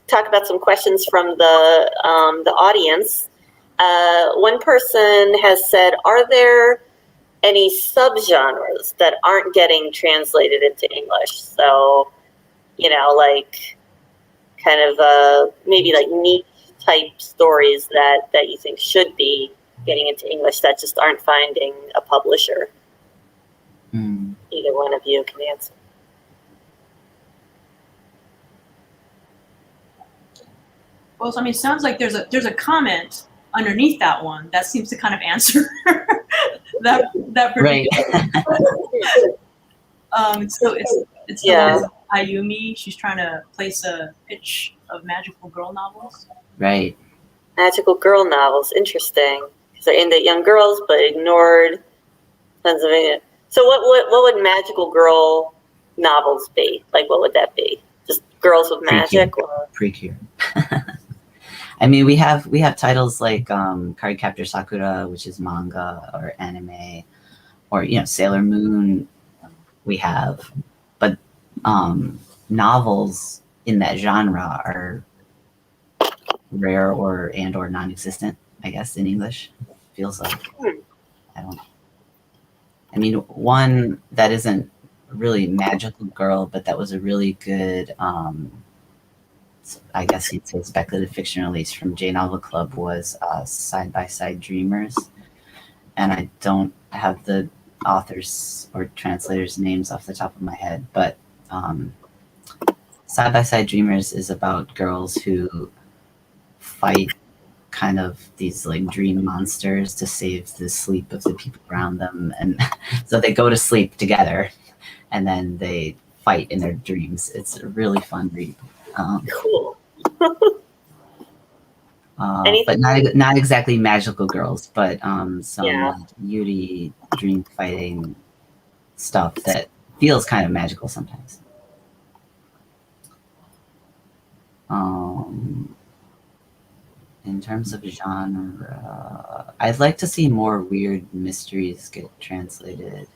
talk about some questions from the audience. One person has said, are there any subgenres that aren't getting translated into English? So, like kind of maybe like niche type stories that you think should be getting into English that just aren't finding a publisher. Either one of you can answer. Well, so, I mean, it sounds like there's a comment underneath that one that seems to kind of answer that Right. So it's the Ayumi. She's trying to place a pitch of magical girl novels. Right. Magical girl novels, interesting. Because they're aimed at young girls, but ignored Pennsylvania. So what would magical girl novels be? Like, what would that be? Just girls with magic? Precure. I mean, we have titles like Card Captor Sakura, which is manga or anime, or Sailor Moon. We have, but novels in that genre are rare or non-existent, I guess, in English. Feels like. I don't know. I mean, one that isn't really magical girl, but that was a really good, I guess you'd say speculative fiction release from J Novel Club was Side by Side Dreamers. And I don't have the authors or translators' names off the top of my head, but Side by Side Dreamers is about girls who fight kind of these like dream monsters to save the sleep of the people around them, and so they go to sleep together and then they fight in their dreams. It's a really fun read. Cool. But not exactly magical girls, but some like Yuri dream fighting stuff that feels kind of magical sometimes. In terms of genre, I'd like to see more weird mysteries get translated.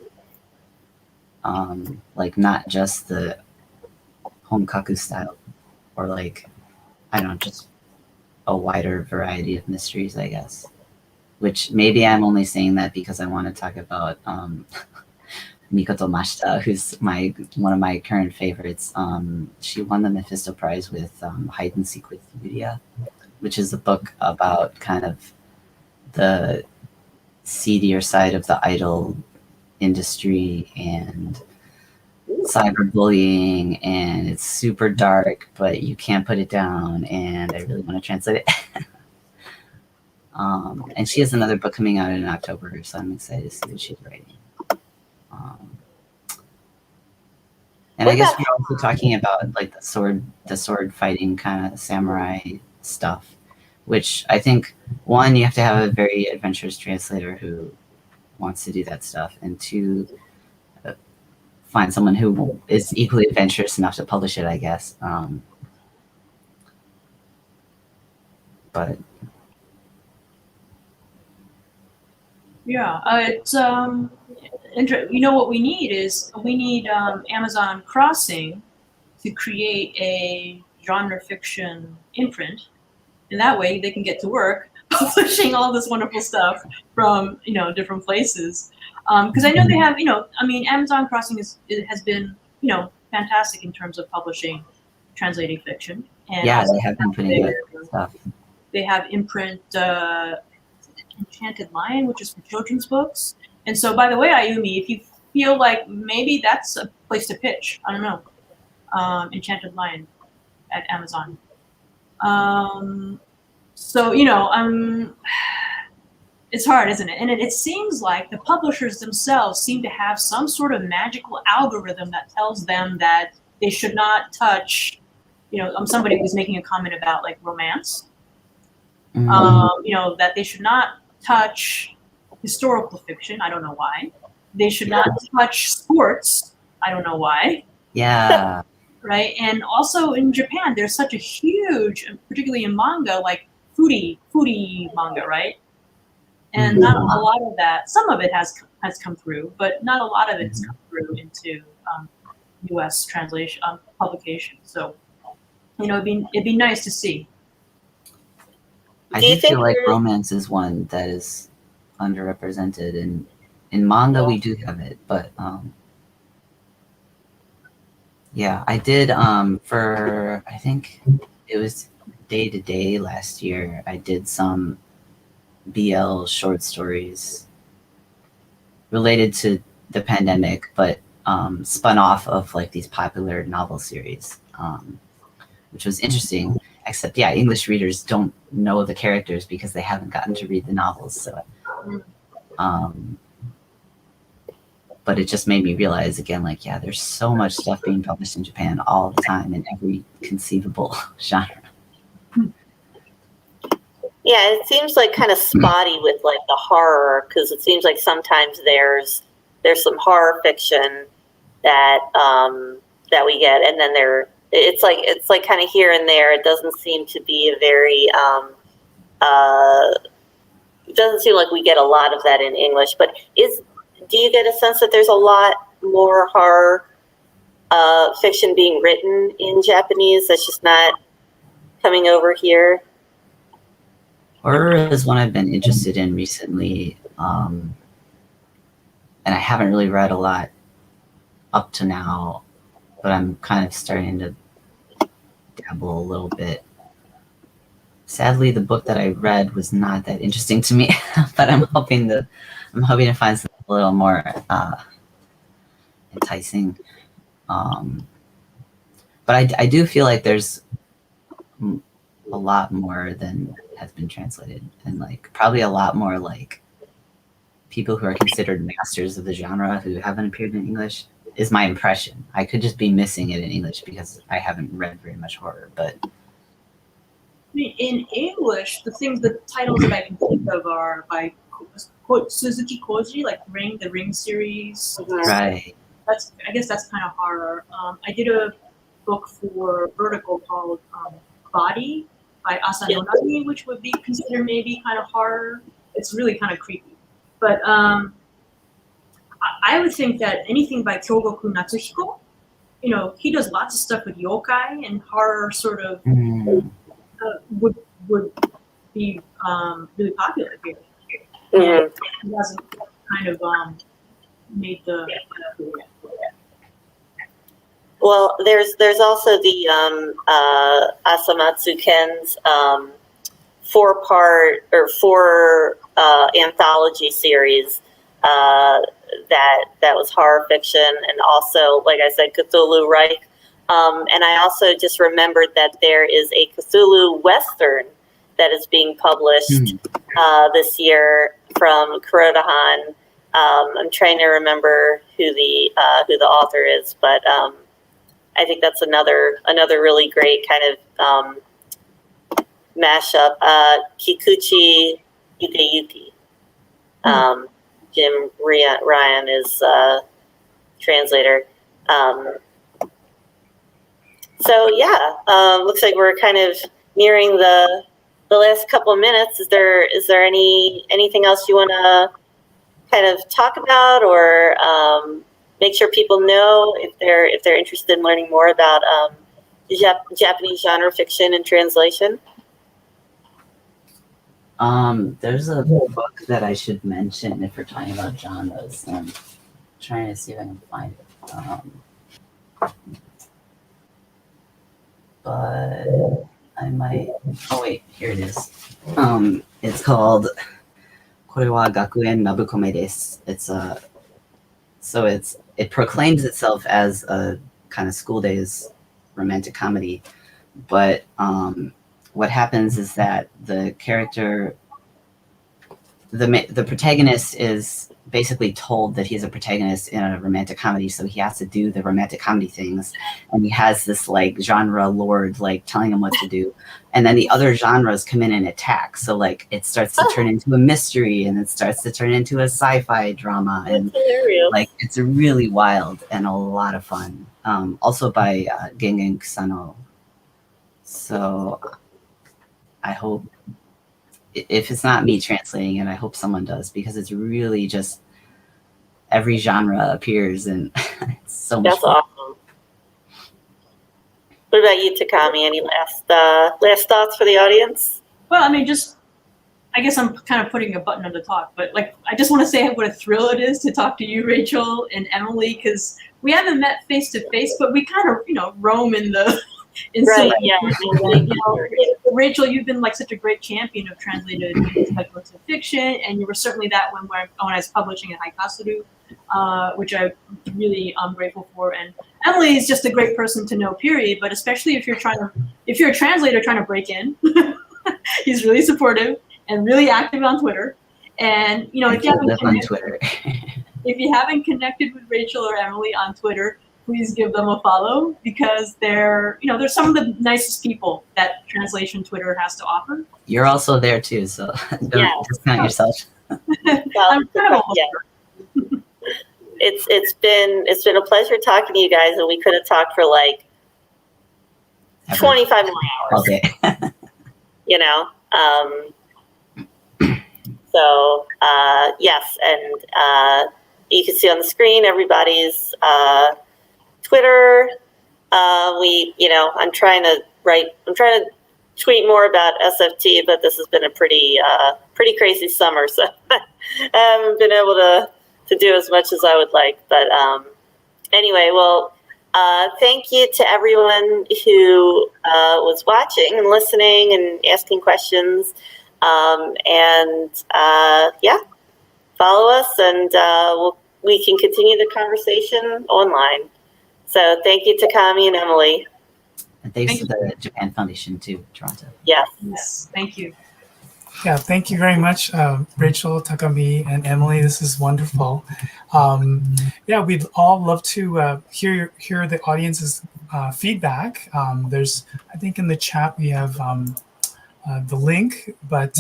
Like not just the honkaku style, or like, I don't know, just a wider variety of mysteries, I guess. Which maybe I'm only saying that because I want to talk about Mikoto Mashita, who's one of my current favorites. She won the Mephisto Prize with Hide and Seek with Yuria, which is a book about kind of the seedier side of the idol industry and cyberbullying, and it's super dark, but you can't put it down, and I really want to translate it. And she has another book coming out in October, so I'm excited to see what she's writing. And I guess we're also talking about like the sword fighting kind of samurai stuff, which I think, one, you have to have a very adventurous translator who wants to do that stuff, and two, find someone who is equally adventurous enough to publish it, I guess. But yeah, it's what we need is Amazon Crossing to create a genre fiction imprint, and that way they can get to work publishing all this wonderful stuff from different places. Because I know they have Amazon Crossing has been fantastic in terms of publishing, translating fiction. And yeah, they have been putting out stuff. They have imprint Enchanted Lion, which is for children's books. And so, by the way, Ayumi, if you feel like maybe that's a place to pitch, I don't know, Enchanted Lion at Amazon. It's hard, isn't it? And it seems like the publishers themselves seem to have some sort of magical algorithm that tells them that they should not touch, somebody was making a comment about like romance, that they should not touch historical fiction. I don't know why. They should not touch sports. I don't know why. Yeah. Right. And also in Japan, there's such a huge, particularly in manga, like foodie manga, right? And not a lot of that. Some of it has come through, but not a lot of it has come through into U.S. translation publication. So, it'd be nice to see. I Do you do think feel like there's- romance is one that is underrepresented, and in manga we do have it, but yeah, I did for I think it was Day to Day last year. I did some BL short stories related to the pandemic, but spun off of like these popular novel series, which was interesting. Except, yeah, English readers don't know the characters because they haven't gotten to read the novels. So, but it just made me realize again, like, yeah, there's so much stuff being published in Japan all the time in every conceivable genre. Yeah, it seems like kind of spotty with like the horror, because it seems like sometimes there's some horror fiction that that we get, and then it's like kind of here and there. It doesn't seem to be a very it doesn't seem like we get a lot of that in English. But do you get a sense that there's a lot more horror fiction being written in Japanese that's just not coming over here? Horror is one I've been interested in recently, and I haven't really read a lot up to now, but I'm kind of starting to dabble a little bit. Sadly, the book that I read was not that interesting to me, but I'm hoping to find something a little more enticing. But I do feel like there's a lot more than has been translated, and like probably a lot more like people who are considered masters of the genre who haven't appeared in English, is my impression. I could just be missing it in English because I haven't read very much horror, but I mean, in English, the titles that I can think of are by Suzuki Koji, like the Ring series. right. I guess that's kind of horror. I did a book for Vertical called Body by Asano Nagi, which would be considered maybe kind of horror. It's really kind of creepy. But I would think that anything by Kyogoku Natsuhiko, he does lots of stuff with yokai, and horror sort of would be really popular here. And he hasn't kind of made the Well, there's also the Asamatsu Ken's 4 anthology series that was horror fiction, and also, like I said, Cthulhu Reich. And I also just remembered that there is a Cthulhu Western that is being published this year from Kurodahan. I'm trying to remember who the author is, but I think that's another really great kind of mashup. Kikuchi Hideyuki. Jim Ryan is translator. So yeah, looks like we're kind of nearing the last couple of minutes. Is there anything else you want to kind of talk about, or make sure people know if they're interested in learning more about Japanese genre fiction and translation? There's a book that I should mention if we're talking about genres. I'm trying to see if I can find it. But I might. Oh wait, here it is. It's called "Kore wa Gakuen Nabukome desu." It proclaims itself as a kind of school days romantic comedy, but what happens is that the character, the protagonist, is basically told that he's a protagonist in a romantic comedy, so he has to do the romantic comedy things, and he has this like genre lord like telling him what to do, and then the other genres come in and attack, so like it starts to turn into a mystery, and it starts to turn into a sci-fi drama, and like it's really wild and a lot of fun. Also by Gengen Kusano. So I hope, if it's not me translating it, I hope someone does, because it's really just every genre appears, and it's so much fun. Awesome. What about you, Takami? Any last thoughts for the audience? Well, I mean, just I guess I'm kind of putting a button on the talk, but like I just want to say what a thrill it is to talk to you, Rachel and Emily, because we haven't met face to face, but we kind of roam in the Right, yeah. Rachel, you've been like such a great champion of translated speculative fiction, and you were certainly that when I was publishing at Haikasuru, which I'm really grateful for. And Emily is just a great person to know, period. But especially if you're a translator trying to break in, he's really supportive and really active on Twitter. And if you haven't connected with Rachel or Emily on Twitter, please give them a follow, because they're some of the nicest people that translation Twitter has to offer. You're also there too, so don't discount yourself. I'm kind of It's been a pleasure talking to you guys, and we could have talked for like 25 more hours. Okay. So yes, and you can see on the screen everybody's Twitter. I'm trying to tweet more about SFT, but this has been a pretty crazy summer, so I haven't been able to do as much as I would like. But anyway, well, thank you to everyone who was watching and listening and asking questions. Follow us, and we can continue the conversation online. So thank you, Takami and Emily. And thanks to the Japan Foundation too, Toronto. Yes, thank you. Yeah, thank you very much, Rachel, Takami, and Emily. This is wonderful. We'd all love to hear the audience's feedback. There's, I think, in the chat we have the link, but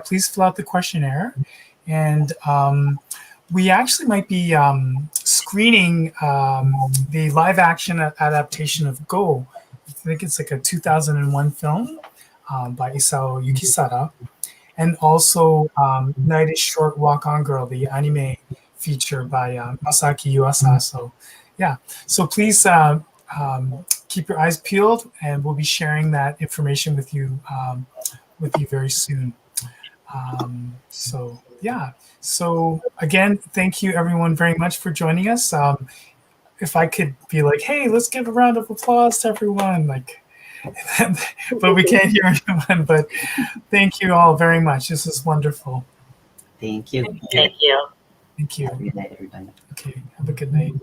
please fill out the questionnaire. And we actually might be screening the live action adaptation of Go. I think it's like a 2001 film by Isao Yukisada. And also Night is Short, Walk On Girl, the anime feature by Masaki Yuasa. So please keep your eyes peeled, and we'll be sharing that information with you very soon. So again, thank you everyone very much for joining us. If I could be like, hey, let's give a round of applause to everyone, but we can't hear anyone. But thank you all very much. This is wonderful. Thank you. Thank you. Thank you. Have a good night, everybody. Okay, have a good night.